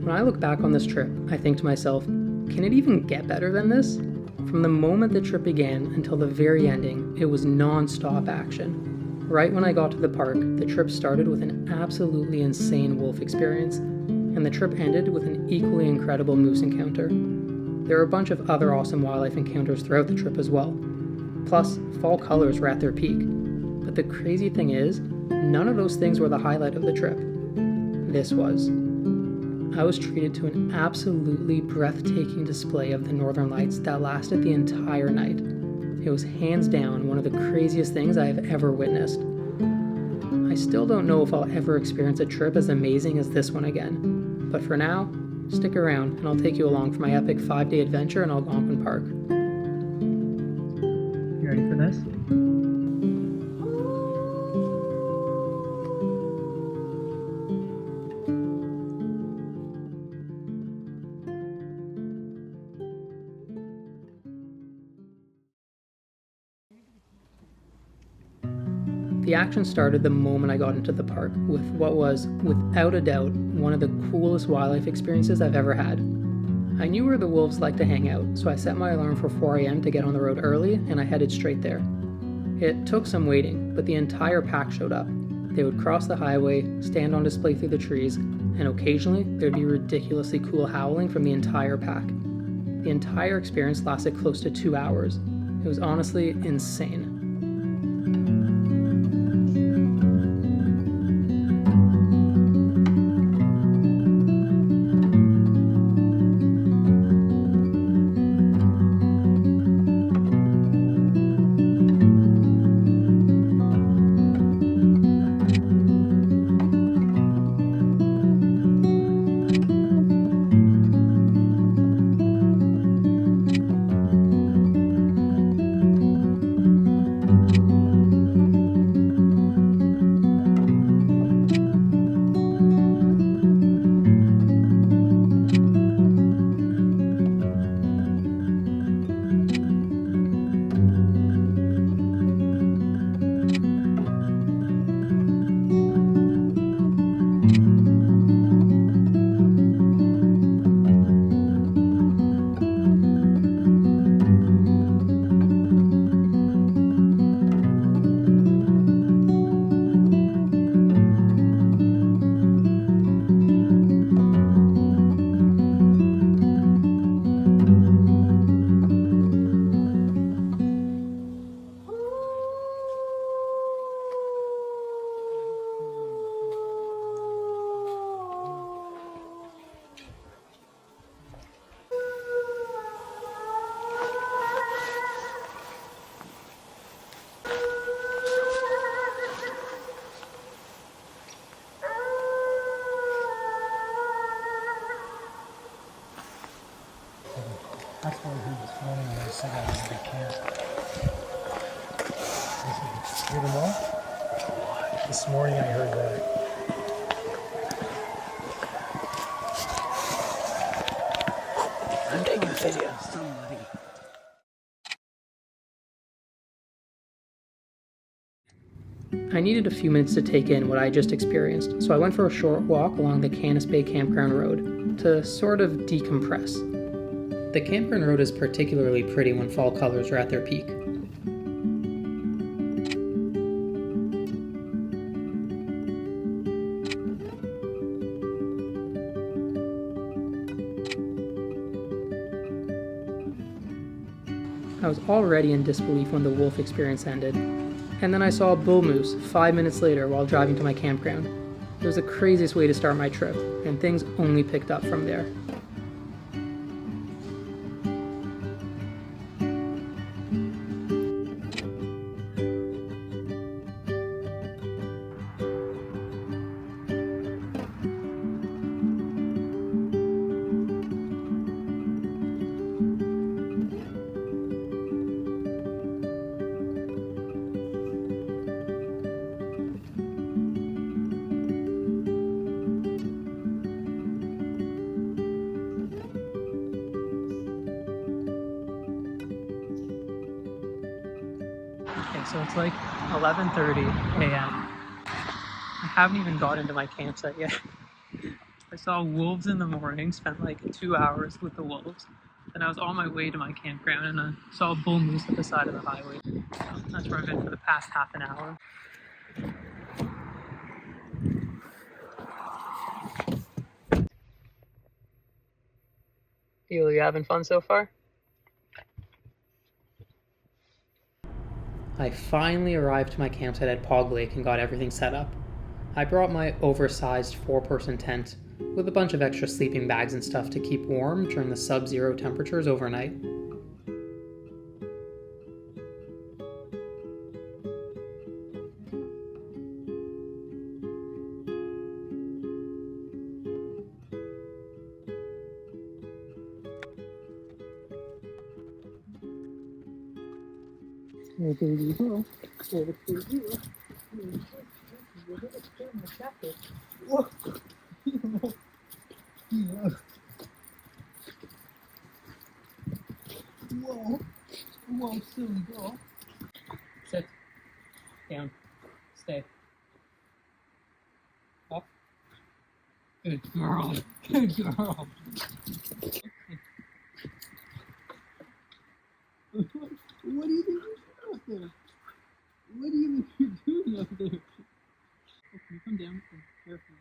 When I look back on this trip, I think to myself, can it even get better than this? From the moment the trip began until the very ending, it was non-stop action. Right when I got to the park, the trip started with an absolutely insane wolf experience, and the trip ended with an equally incredible moose encounter. There were a bunch of other awesome wildlife encounters throughout the trip as well. Plus, fall colors were at their peak. But the crazy thing is, none of those things were the highlight of the trip. This was. I was treated to an absolutely breathtaking display of the northern lights that lasted the entire night. It was hands down one of the craziest things I have ever witnessed. I still don't know if I'll ever experience a trip as amazing as this one again, but for now, stick around and I'll take you along for my epic 5-day adventure in Algonquin Park. You ready for this? The action started the moment I got into the park with what was, without a doubt, one of the coolest wildlife experiences I've ever had. I knew where the wolves like to hang out, so I set my alarm for 4 a.m. to get on the road early, and I headed straight there. It took some waiting, but the entire pack showed up. They would cross the highway, stand on display through the trees, and occasionally there'd be ridiculously cool howling from the entire pack. The entire experience lasted close to 2 hours. It was honestly insane. That's why he was filming when I said I was at camp. Hear them all? This morning I heard that. I'm taking a video. I needed a few minutes to take in what I just experienced, so I went for a short walk along the Canis Bay Campground Road to sort of decompress. The campground road is particularly pretty when fall colors are at their peak. I was already in disbelief when the wolf experience ended, and then I saw a bull moose 5 minutes later while driving to my campground. It was the craziest way to start my trip, and things only picked up from there. So it's like 11:30 a.m. I haven't even got into my campsite yet. I saw wolves in the morning, spent like 2 hours with the wolves. Then I was on my way to my campground and I saw a bull moose at the side of the highway. That's where I've been for the past half an hour. Feel you having fun so far? I finally arrived to my campsite at Pog Lake and got everything set up. I brought my oversized 4-person tent with a bunch of extra sleeping bags and stuff to keep warm during the sub-zero temperatures overnight. Whoa, silly girl. Sit. Down. Stay. Up. Good girl. Good girl. What do you think you're doing up there? What do you think you're doing up there? Oh, can you come down? Careful.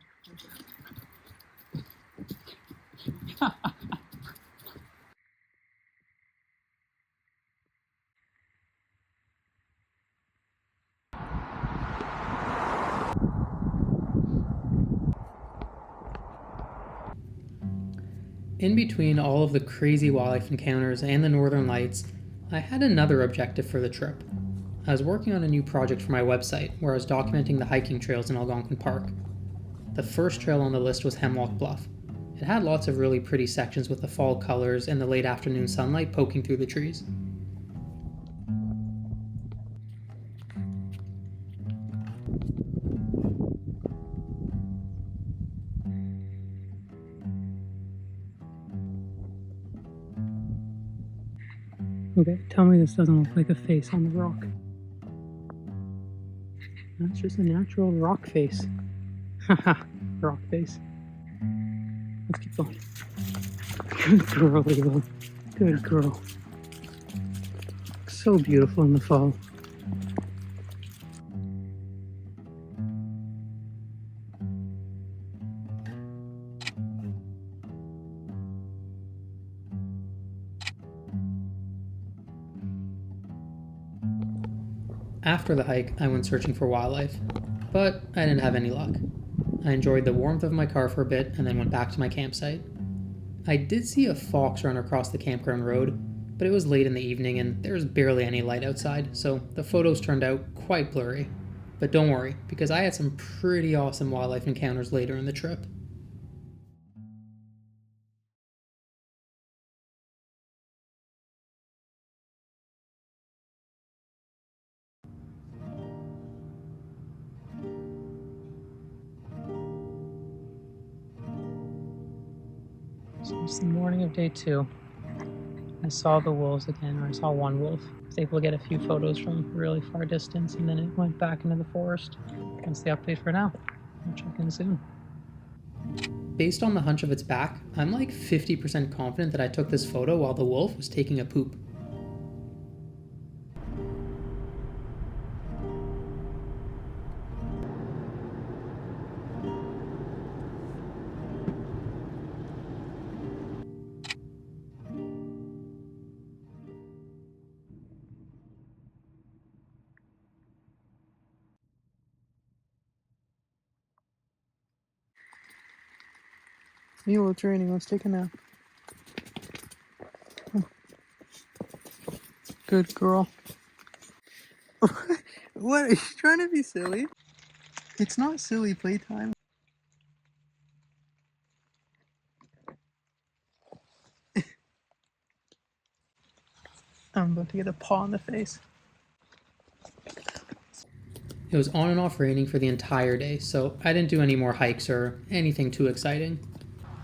In between all of the crazy wildlife encounters and the northern lights, I had another objective for the trip. I was working on a new project for my website where I was documenting the hiking trails in Algonquin Park. The first trail on the list was Hemlock Bluff. It had lots of really pretty sections with the fall colors and the late afternoon sunlight poking through the trees. Okay, tell me this doesn't look like a face on the rock. That's just a natural rock face. Haha, rock face. Let's keep going. Good girl, Eva. Good girl. So beautiful in the fall. After the hike, I went searching for wildlife, but I didn't have any luck. I enjoyed the warmth of my car for a bit and then went back to my campsite. I did see a fox run across the campground road, but it was late in the evening and there was barely any light outside, so the photos turned out quite blurry. But don't worry, because I had some pretty awesome wildlife encounters later in the trip. So it's the morning of day 2. I saw the wolves again, or I saw one wolf. I was able to get a few photos from really far distance, and then it went back into the forest. That's the update for now. I'll check in soon. Based on the hunch of its back, I'm like 50% confident that I took this photo while the wolf was taking a poop. Mule training, let's take a nap. Good girl. What? Are you trying to be silly? It's not silly playtime. I'm about to get a paw in the face. It was on and off raining for the entire day, so I didn't do any more hikes or anything too exciting.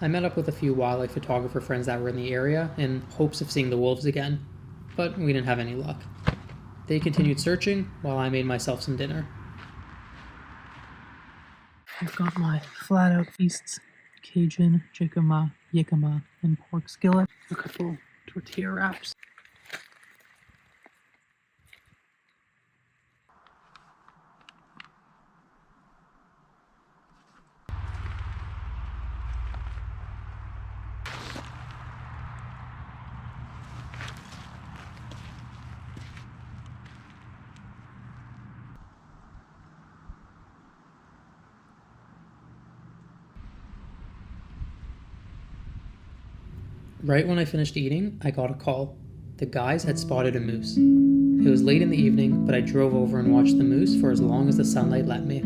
I met up with a few wildlife photographer friends that were in the area in hopes of seeing the wolves again, but we didn't have any luck. They continued searching while I made myself some dinner. I've got my flat out feasts Cajun, jicama, yicama, and pork skillet. A couple tortilla wraps. Right when I finished eating, I got a call. The guys had spotted a moose. It was late in the evening, but I drove over and watched the moose for as long as the sunlight let me.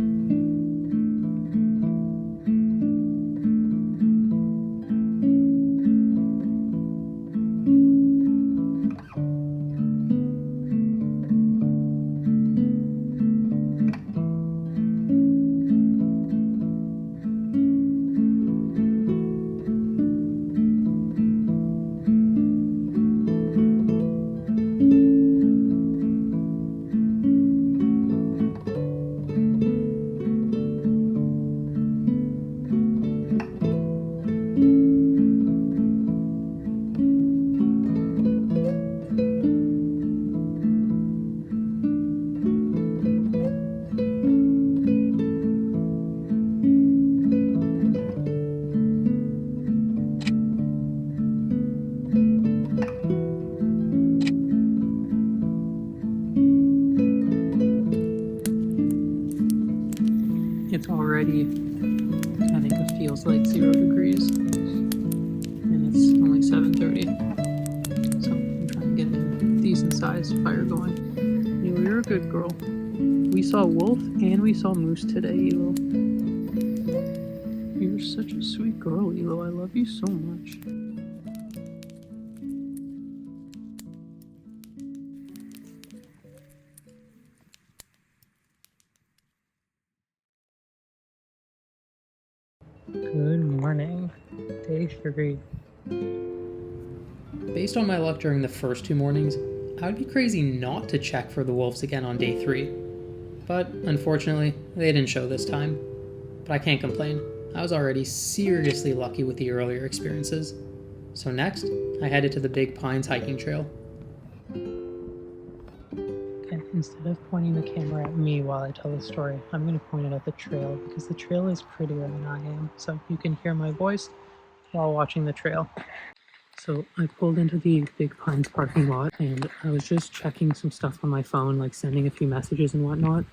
It's already, I think it feels like 0 degrees, and it's only 7:30, so I'm trying to get a decent sized fire going. Elo, you're a good girl. We saw wolf and we saw moose today, Elo. You're such a sweet girl, Elo. I love you so much. Good morning. Day 3. Based on my luck during the first 2 mornings, I would be crazy not to check for the wolves again on day 3. But unfortunately, they didn't show this time. But I can't complain. I was already seriously lucky with the earlier experiences. So next, I headed to the Big Pines hiking trail. Okay, instead of pointing the camera at me while I tell the story, I'm going to point it at the trail because the trail is prettier than I am. So you can hear my voice while watching the trail. So I pulled into the Big Pines parking lot and I was just checking some stuff on my phone, like sending a few messages and whatnot.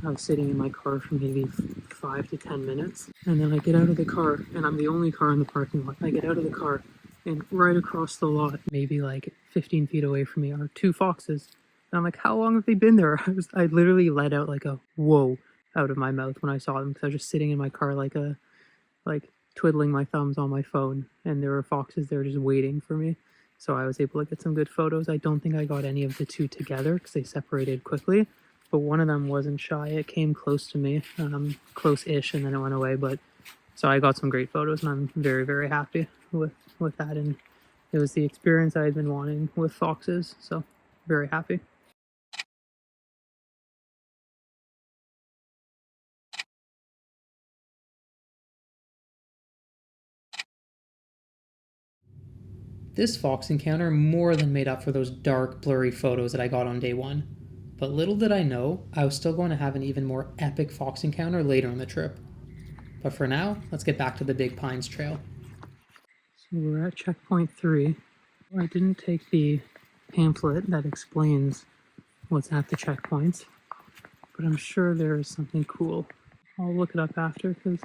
I was sitting in my car for maybe 5 to 10 minutes. And then I get out of the car and I'm the only car in the parking lot. I get out of the car and right across the lot, maybe like 15 feet away from me, are 2 foxes. And I'm like, how long have they been there? I literally let out like a whoa out of my mouth when I saw them because I was just sitting in my car like twiddling my thumbs on my phone, and there were foxes there just waiting for me. So I was able to get some good photos. I don't think I got any of the 2 together because they separated quickly, but one of them wasn't shy. It came close to me, close-ish, and then it went away. But so I got some great photos, and I'm very, very happy with that. And it was the experience I had been wanting with foxes, so very happy. This fox encounter more than made up for those dark, blurry photos that I got on day 1. But little did I know, I was still going to have an even more epic fox encounter later in the trip. But for now, let's get back to the Big Pines Trail. So we're at checkpoint 3. I didn't take the pamphlet that explains what's at the checkpoints, but I'm sure there is something cool. I'll look it up after because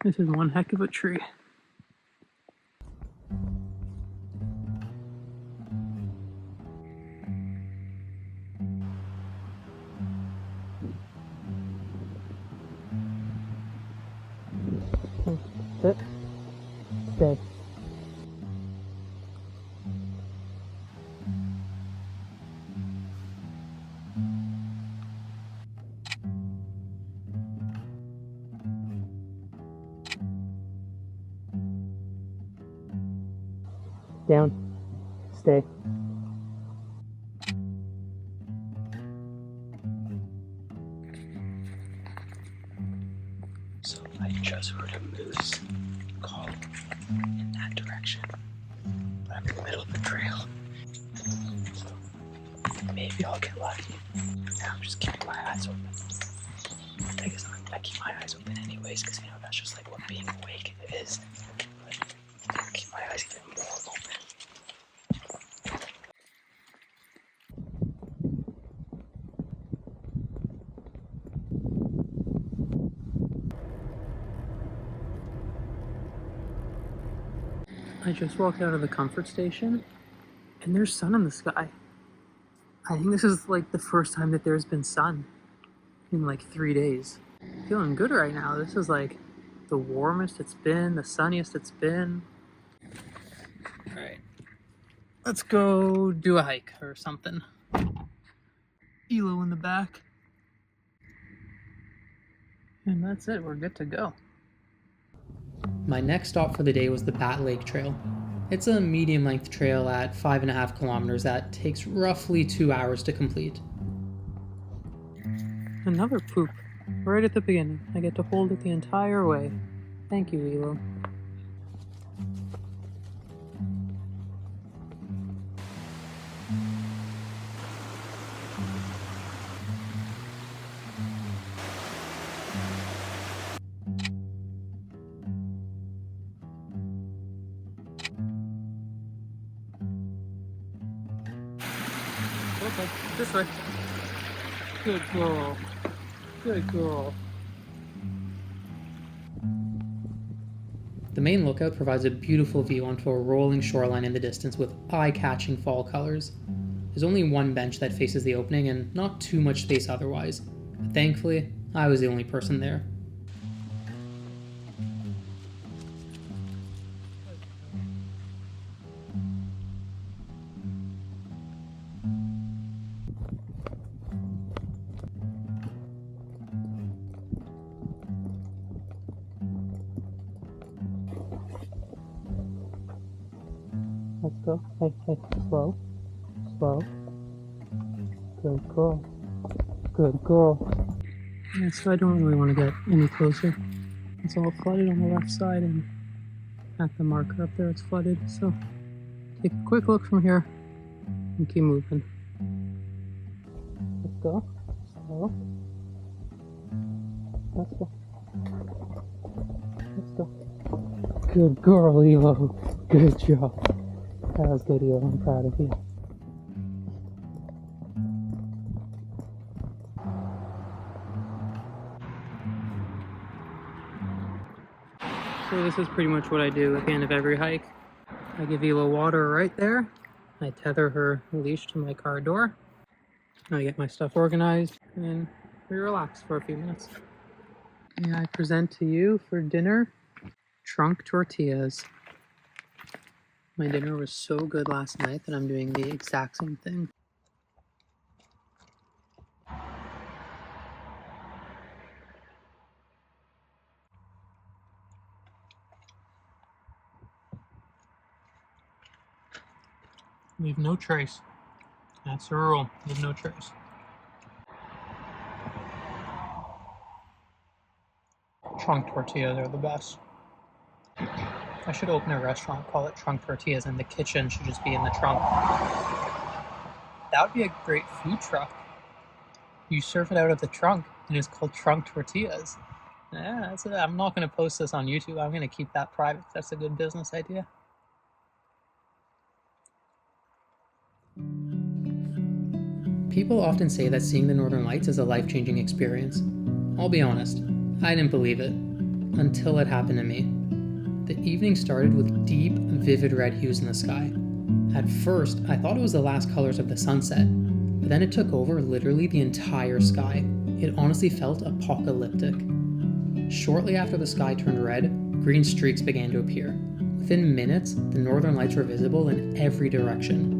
this is one heck of a tree. Sit. Stay. Down. Stay. So I just heard a moose call action. I'm in the middle of the trail. Maybe I'll get lucky. Now I'm just keeping my eyes open. I guess I keep my eyes open anyways, because that's just like what being awake is. But I'll keep my eyes even more open. I just walked out of the comfort station, and there's sun in the sky. I think this is like the first time that there's been sun in like 3 days. Feeling good right now. This is like the warmest it's been, the sunniest it's been. Alright, let's go do a hike or something. Elo in the back. And that's it, we're good to go. My next stop for the day was the Bat Lake Trail. It's a medium-length trail at 5.5 kilometers that takes roughly 2 hours to complete. Another poop, right at the beginning. I get to hold it the entire way. Thank you, Elo. Okay, this way. Good girl. Good girl. The main lookout provides a beautiful view onto a rolling shoreline in the distance with eye-catching fall colors. There's only one bench that faces the opening and not too much space otherwise. But thankfully, I was the only person there. Let's go. Hey, slow. Slow. Good girl. Good girl. Yeah, so I don't really want to get any closer. It's all flooded on the left side, and at the marker up there it's flooded. So take a quick look from here and keep moving. Let's go. Slow. Let's go. Let's go. Good girl, Elo. Good job. That was good, Elo. I'm proud of you. So this is pretty much what I do at the end of every hike. I give Elo water right there. I tether her leash to my car door. I get my stuff organized and we relax for a few minutes. And I present to you for dinner trunk tortillas. My dinner was so good last night that I'm doing the exact same thing. Leave no trace. That's the rule. Leave no trace. Trunk tortillas are the best. I should open a restaurant, call it Trunk Tortillas, and the kitchen should just be in the trunk. That would be a great food truck. You serve it out of the trunk, and it's called Trunk Tortillas. Yeah, that's it. I'm not going to post this on YouTube. I'm going to keep that private. That's a good business idea. People often say that seeing the Northern Lights is a life-changing experience. I'll be honest, I didn't believe it, until it happened to me. The evening started with deep, vivid red hues in the sky. At first, I thought it was the last colors of the sunset, but then it took over literally the entire sky. It honestly felt apocalyptic. Shortly after the sky turned red, green streaks began to appear. Within minutes, the Northern Lights were visible in every direction.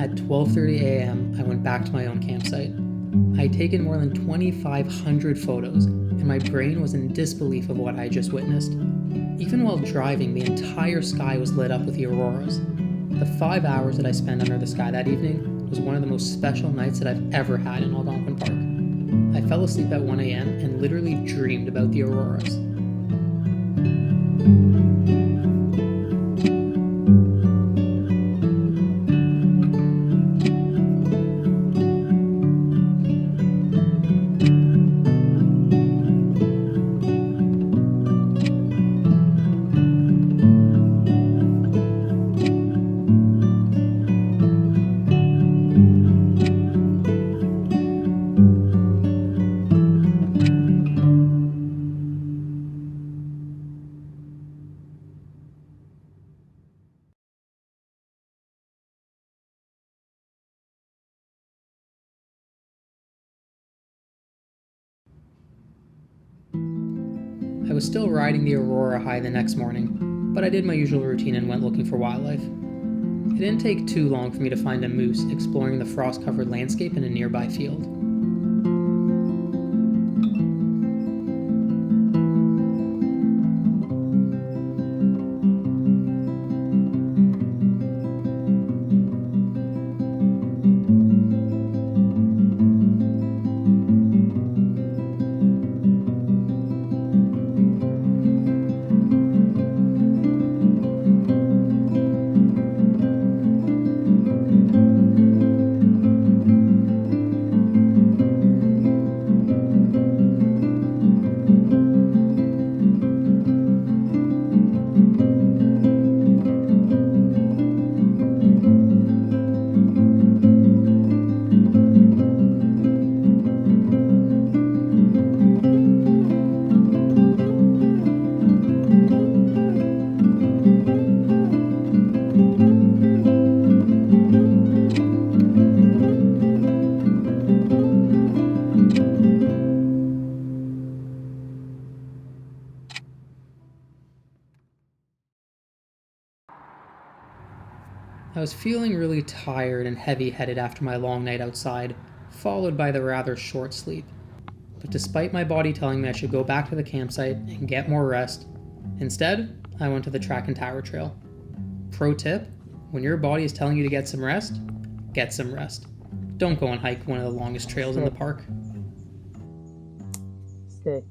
At 12:30 a.m., I went back to my own campsite. I had taken more than 2,500 photos, and my brain was in disbelief of what I had just witnessed. Even while driving, the entire sky was lit up with the auroras. The 5 hours that I spent under the sky that evening was one of the most special nights that I've ever had in Algonquin Park. I fell asleep at 1 a.m. and literally dreamed about the auroras. I was still riding the Aurora high the next morning, but I did my usual routine and went looking for wildlife. It didn't take too long for me to find a moose exploring the frost-covered landscape in a nearby field. I was feeling really tired and heavy-headed after my long night outside, followed by the rather short sleep. But despite my body telling me I should go back to the campsite and get more rest, instead, I went to the track and tower trail. Pro tip, when your body is telling you to get some rest, get some rest. Don't go and hike one of the longest trails in the park. Stay.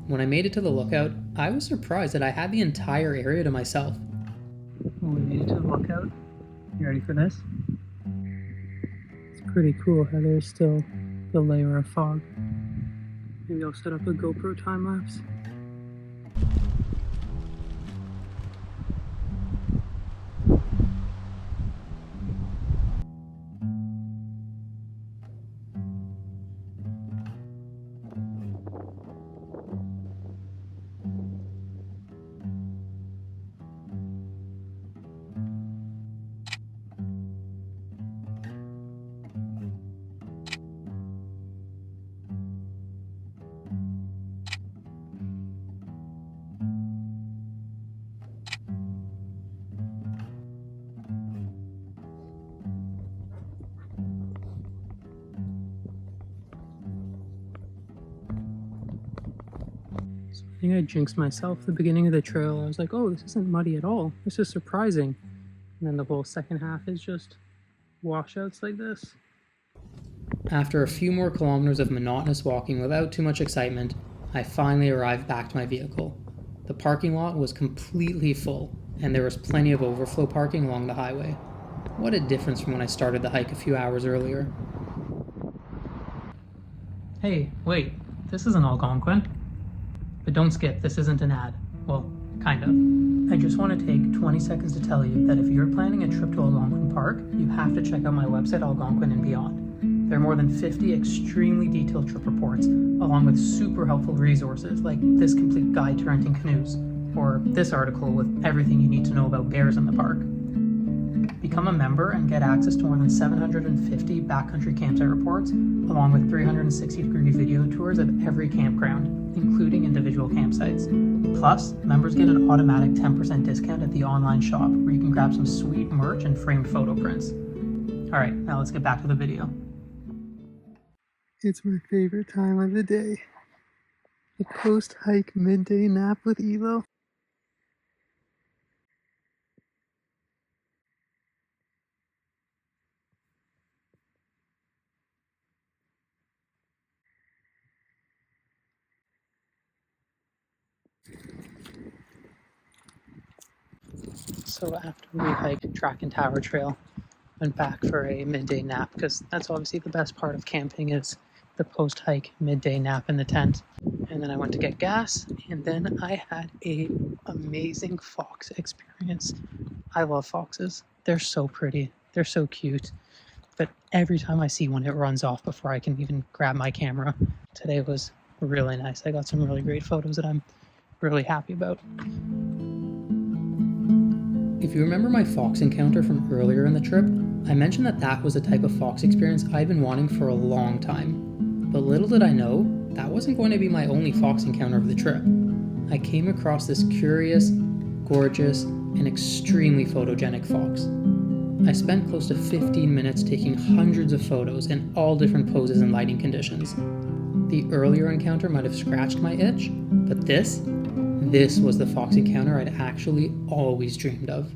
When I made it to the lookout, I was surprised that I had the entire area to myself. We made it to the lookout. You ready for this? It's pretty cool how there's still the layer of fog. Maybe I'll set up a GoPro time lapse. I think I jinxed myself at the beginning of the trail. I was like, oh, this isn't muddy at all. This is surprising. And then the whole second half is just washouts like this. After a few more kilometers of monotonous walking without too much excitement, I finally arrived back to my vehicle. The parking lot was completely full, and there was plenty of overflow parking along the highway. What a difference from when I started the hike a few hours earlier. Hey, wait, this isn't Algonquin. But don't skip, this isn't an ad. Well, kind of. I just want to take 20 seconds to tell you that if you're planning a trip to Algonquin Park, you have to check out my website, Algonquin and Beyond. There are more than 50 extremely detailed trip reports, along with super helpful resources like this complete guide to renting canoes, or this article with everything you need to know about bears in the park. Become a member and get access to more than 750 backcountry campsite reports, along with 360-degree video tours of every campground, including individual campsites. Plus, members get an automatic 10% discount at the online shop, where you can grab some sweet merch and framed photo prints. Alright, now let's get back to the video. It's my favorite time of the day. The post-hike midday nap with Elo. So after we hiked Track and Tower Trail, went back for a midday nap, because that's obviously the best part of camping is the post-hike midday nap in the tent. And then I went to get gas, and then I had a amazing fox experience. I love foxes. They're so pretty. They're so cute. But every time I see one, it runs off before I can even grab my camera. Today was really nice. I got some really great photos that I'm really happy about. If you remember my fox encounter from earlier in the trip, I mentioned that that was a type of fox experience I'd been wanting for a long time. But little did I know, that wasn't going to be my only fox encounter of the trip. I came across this curious, gorgeous, and extremely photogenic fox. I spent close to 15 minutes taking hundreds of photos in all different poses and lighting conditions. The earlier encounter might have scratched my itch, but this was the fox encounter I'd actually always dreamed of.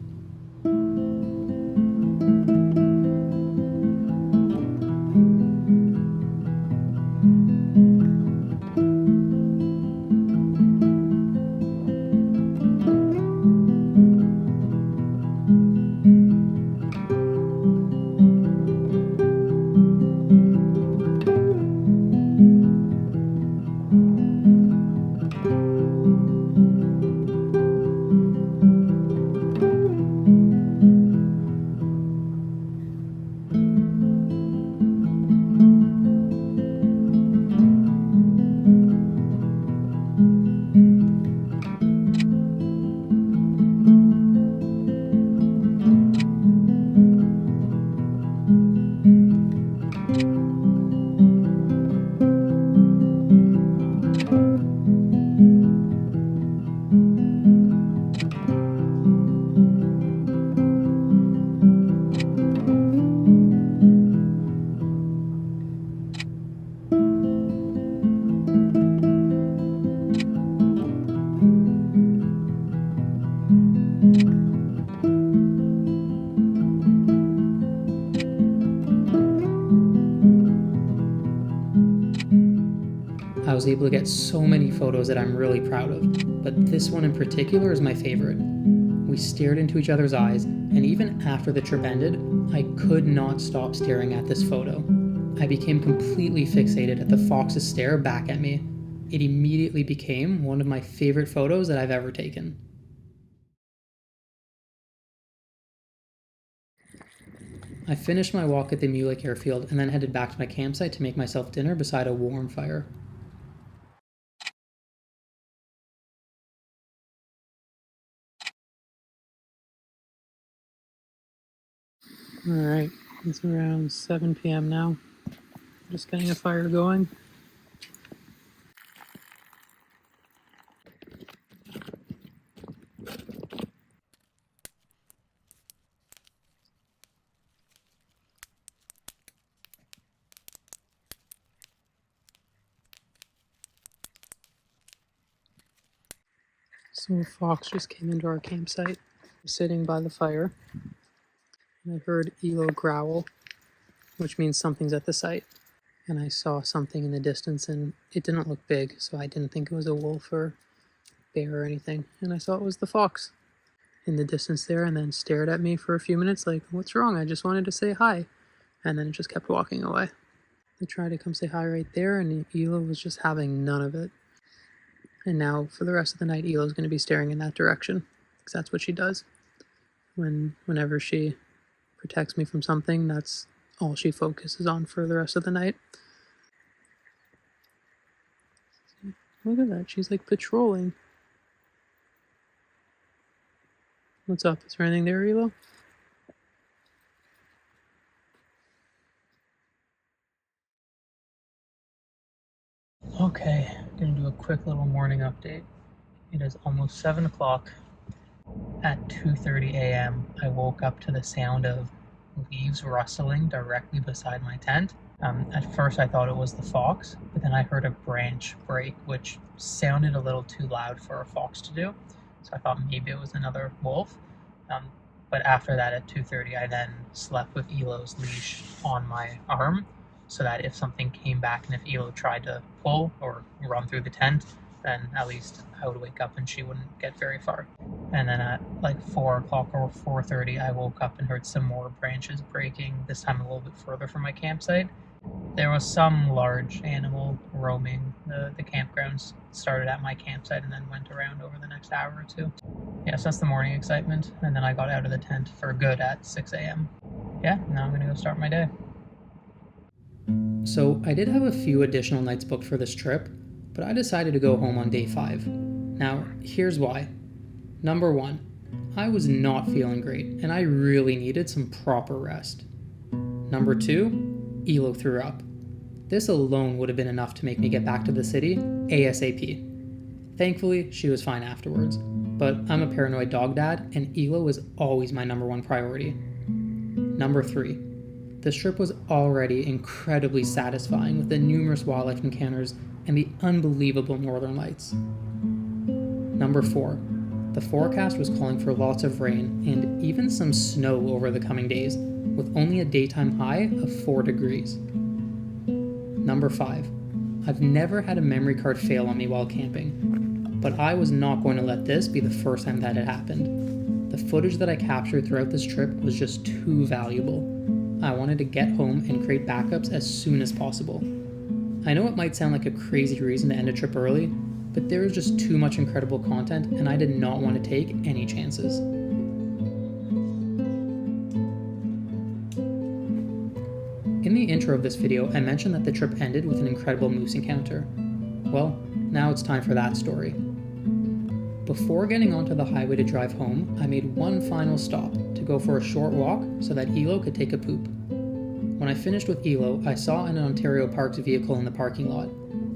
I was able to get so many photos that I'm really proud of, but this one in particular is my favorite. We stared into each other's eyes, and even after the trip ended, I could not stop staring at this photo. I became completely fixated at the fox's stare back at me. It immediately became one of my favorite photos that I've ever taken. I finished my walk at the Mulek airfield and then headed back to my campsite to make myself dinner beside a warm fire. Alright, it's around 7 p.m. now. Just getting a fire going. So a fox just came into our campsite. I'm sitting by the fire, and I heard Elo growl, which means something's at the site. And I saw something in the distance, and it didn't look big, so I didn't think it was a wolf or bear or anything. And I saw it was the fox. in the distance there and then stared at me for a few minutes like, what's wrong? I just wanted to say hi. And then it just kept walking away. I tried to come say hi right there, and Elo was just having none of it. And now for the rest of the night, Elo's going to be staring in that direction, because that's what she does. Whenever she protects me from something, that's all she focuses on for the rest of the night. Look at that, she's like patrolling. What's up? Is there anything there, Elo? Okay, I'm gonna do a quick little morning update. It is almost 7 o'clock. At 2:30 a.m. I woke up to the sound of leaves rustling directly beside my tent. At first I thought it was the fox, but then I heard a branch break, which sounded a little too loud for a fox to do. So I thought maybe it was another wolf. But after that at 2:30 I then slept with Elo's leash on my arm, so that if something came back and if Elo tried to pull or run through the tent, then at least I would wake up and she wouldn't get very far. And then at like 4 o'clock or 4:30, I woke up and heard some more branches breaking, this time a little bit further from my campsite. There was some large animal roaming the campgrounds. Started at my campsite and then went around over the next hour or two. Yeah, so that's the morning excitement. And then I got out of the tent for good at 6 a.m. Yeah, now I'm gonna go start my day. So I did have a few additional nights booked for this trip, but I decided to go home on day 5. Now, here's why. Number 1, I was not feeling great, and I really needed some proper rest. Number 2, Elo threw up. This alone would have been enough to make me get back to the city ASAP. Thankfully, she was fine afterwards, but I'm a paranoid dog dad, and Elo was always my number 1 priority. Number 3, this trip was already incredibly satisfying with the numerous wildlife encounters and the unbelievable northern lights. Number 4, the forecast was calling for lots of rain and even some snow over the coming days, with only a daytime high of 4 degrees. Number 5, I've never had a memory card fail on me while camping, but I was not going to let this be the first time that it happened. The footage that I captured throughout this trip was just too valuable. I wanted to get home and create backups as soon as possible. I know it might sound like a crazy reason to end a trip early, but there was just too much incredible content and I did not want to take any chances. In the intro of this video, I mentioned that the trip ended with an incredible moose encounter. Well, now it's time for that story. Before getting onto the highway to drive home, I made one final stop to go for a short walk so that Elo could take a poop. When I finished with Elo, I saw an Ontario Parks vehicle in the parking lot.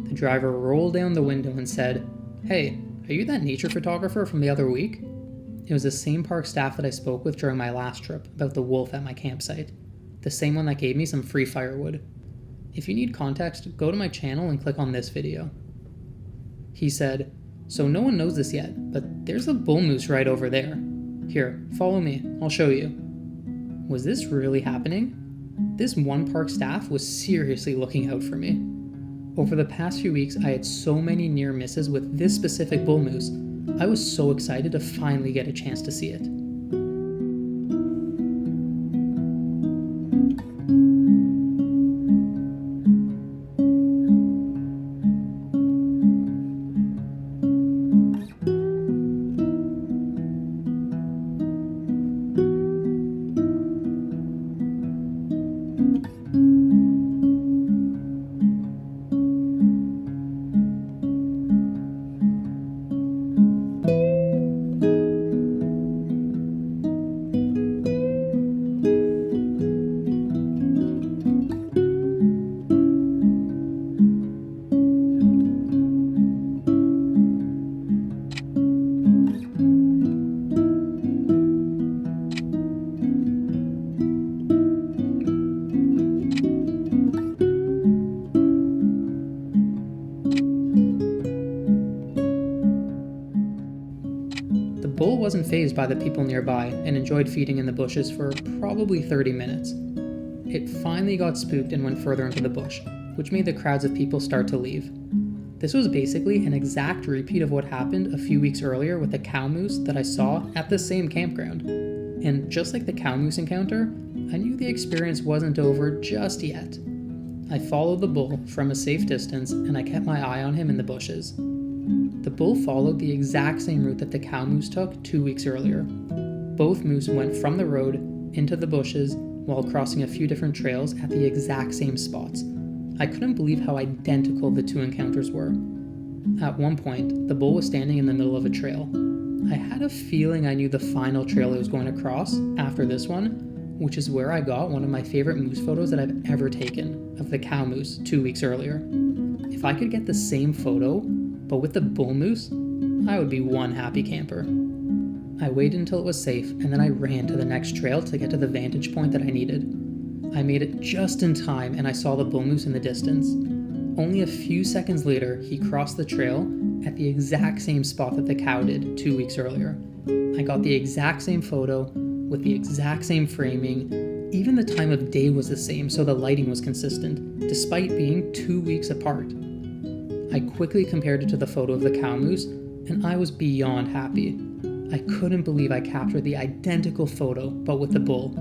The driver rolled down the window and said, "Hey, are you that nature photographer from the other week?" It was the same park staff that I spoke with during my last trip about the wolf at my campsite. The same one that gave me some free firewood. If you need context, go to my channel and click on this video. He said, "So no one knows this yet, but there's a bull moose right over there. Here, follow me, I'll show you." Was this really happening? This one park staff was seriously looking out for me. Over the past few weeks, I had so many near misses with this specific bull moose. I was so excited to finally get a chance to see it. The bull wasn't fazed by the people nearby and enjoyed feeding in the bushes for probably 30 minutes. It finally got spooked and went further into the bush, which made the crowds of people start to leave. This was basically an exact repeat of what happened a few weeks earlier with the cow moose that I saw at the same campground. And just like the cow moose encounter, I knew the experience wasn't over just yet. I followed the bull from a safe distance and I kept my eye on him in the bushes. The bull followed the exact same route that the cow moose took 2 weeks earlier. Both moose went from the road into the bushes while crossing a few different trails at the exact same spots. I couldn't believe how identical the two encounters were. At one point, the bull was standing in the middle of a trail. I had a feeling I knew the final trail it was going to cross after this one, which is where I got one of my favorite moose photos that I've ever taken of the cow moose 2 weeks earlier. If I could get the same photo, but with the bull moose, I would be one happy camper. I waited until it was safe, and then I ran to the next trail to get to the vantage point that I needed. I made it just in time, and I saw the bull moose in the distance. Only a few seconds later, he crossed the trail at the exact same spot that the cow did 2 weeks earlier. I got the exact same photo, with the exact same framing. Even the time of day was the same, so the lighting was consistent, despite being 2 weeks apart. I quickly compared it to the photo of the cow moose, and I was beyond happy. I couldn't believe I captured the identical photo, but with the bull.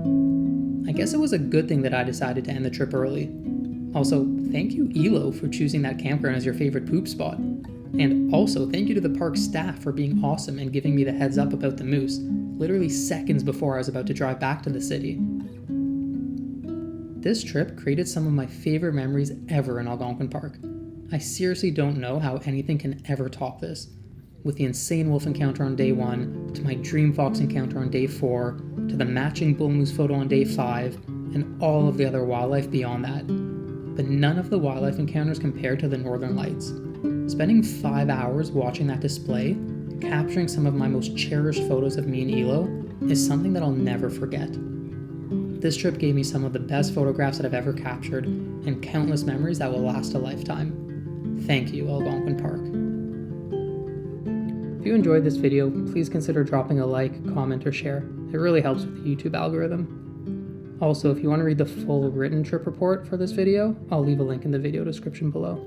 I guess it was a good thing that I decided to end the trip early. Also, thank you ELO for choosing that campground as your favorite poop spot. And also, thank you to the park staff for being awesome and giving me the heads up about the moose, literally seconds before I was about to drive back to the city. This trip created some of my favorite memories ever in Algonquin Park. I seriously don't know how anything can ever top this. With the insane wolf encounter on day 1, to my dream fox encounter on day 4, to the matching bull moose photo on day 5, and all of the other wildlife beyond that. But none of the wildlife encounters compared to the Northern Lights. Spending 5 hours watching that display, capturing some of my most cherished photos of me and ELO, is something that I'll never forget. This trip gave me some of the best photographs that I've ever captured, and countless memories that will last a lifetime. Thank you, Algonquin Park. If you enjoyed this video, please consider dropping a like, comment, or share. It really helps with the YouTube algorithm. Also, if you want to read the full written trip report for this video, I'll leave a link in the video description below.